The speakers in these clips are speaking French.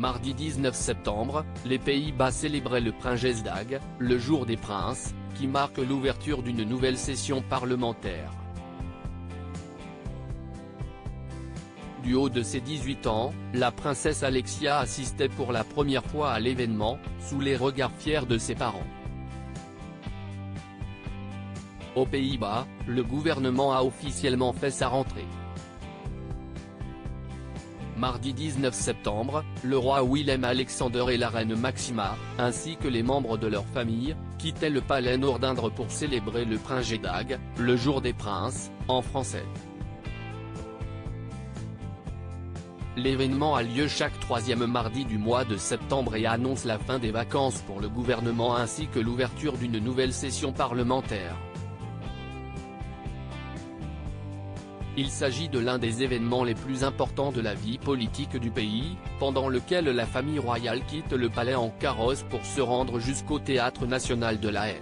Mardi 19 septembre, les Pays-Bas célébraient le Prinsjesdag, le jour des princes, qui marque l'ouverture d'une nouvelle session parlementaire. Du haut de ses 18 ans, la princesse Alexia assistait pour la première fois à l'événement, sous les regards fiers de ses parents. Aux Pays-Bas, le gouvernement a officiellement fait sa rentrée. Mardi 19 septembre, le roi Willem-Alexander et la reine Maxima, ainsi que les membres de leur famille, quittaient le palais Noordeinde pour célébrer le Prinsjesdag, le jour des princes, en français. L'événement a lieu chaque troisième mardi du mois de septembre et annonce la fin des vacances pour le gouvernement ainsi que l'ouverture d'une nouvelle session parlementaire. Il s'agit de l'un des événements les plus importants de la vie politique du pays, pendant lequel la famille royale quitte le palais en carrosse pour se rendre jusqu'au Théâtre national de La Haye.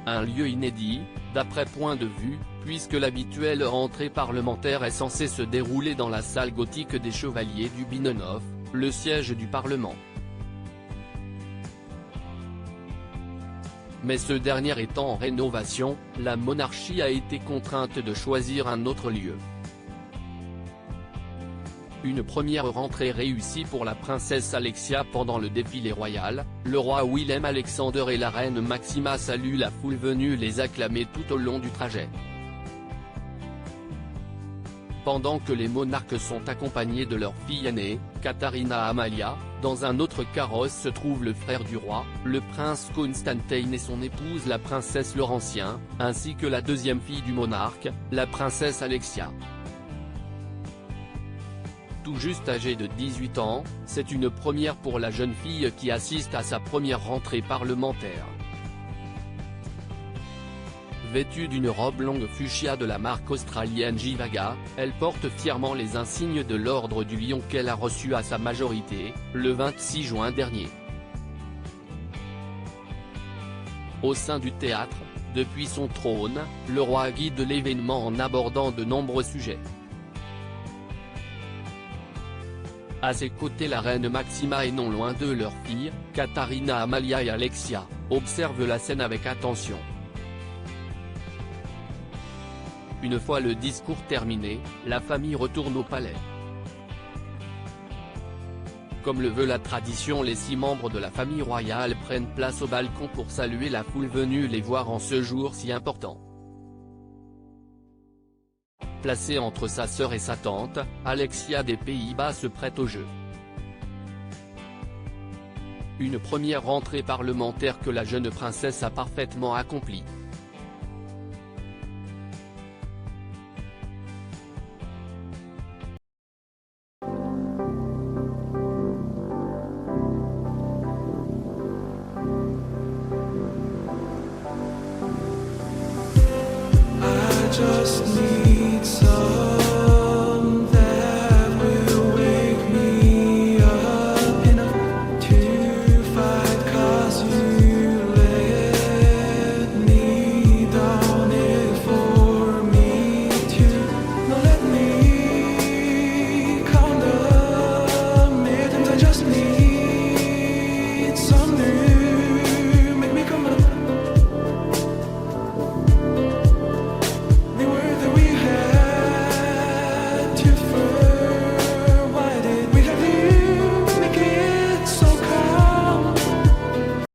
Un lieu inédit, d'après point de vue, puisque l'habituelle rentrée parlementaire est censée se dérouler dans la salle gothique des Chevaliers du Binnenhof, le siège du Parlement. Mais ce dernier étant en rénovation, la monarchie a été contrainte de choisir un autre lieu. Une première rentrée réussie pour la princesse Alexia pendant le défilé royal, le roi Willem-Alexander et la reine Maxima saluent la foule venue les acclamer tout au long du trajet. Pendant que les monarques sont accompagnés de leur fille aînée, Katharina Amalia, dans un autre carrosse se trouve le frère du roi, le prince Constantin et son épouse la princesse Laurentien, ainsi que la deuxième fille du monarque, la princesse Alexia. Tout juste âgée de 18 ans, c'est une première pour la jeune fille qui assiste à sa première rentrée parlementaire. Vêtue d'une robe longue fuchsia de la marque australienne Jivaga, elle porte fièrement les insignes de l'Ordre du Lion qu'elle a reçu à sa majorité, le 26 juin dernier. Au sein du théâtre, depuis son trône, le roi guide l'événement en abordant de nombreux sujets. À ses côtés la reine Maxima et non loin d'eux leur fille, Katharina Amalia et Alexia, observent la scène avec attention. Une fois le discours terminé, la famille retourne au palais. Comme le veut la tradition, les 6 membres de la famille royale prennent place au balcon pour saluer la foule venue les voir en ce jour si important. Placée entre sa sœur et sa tante, Alexia des Pays-Bas se prête au jeu. Une première rentrée parlementaire que la jeune princesse a parfaitement accomplie. Just need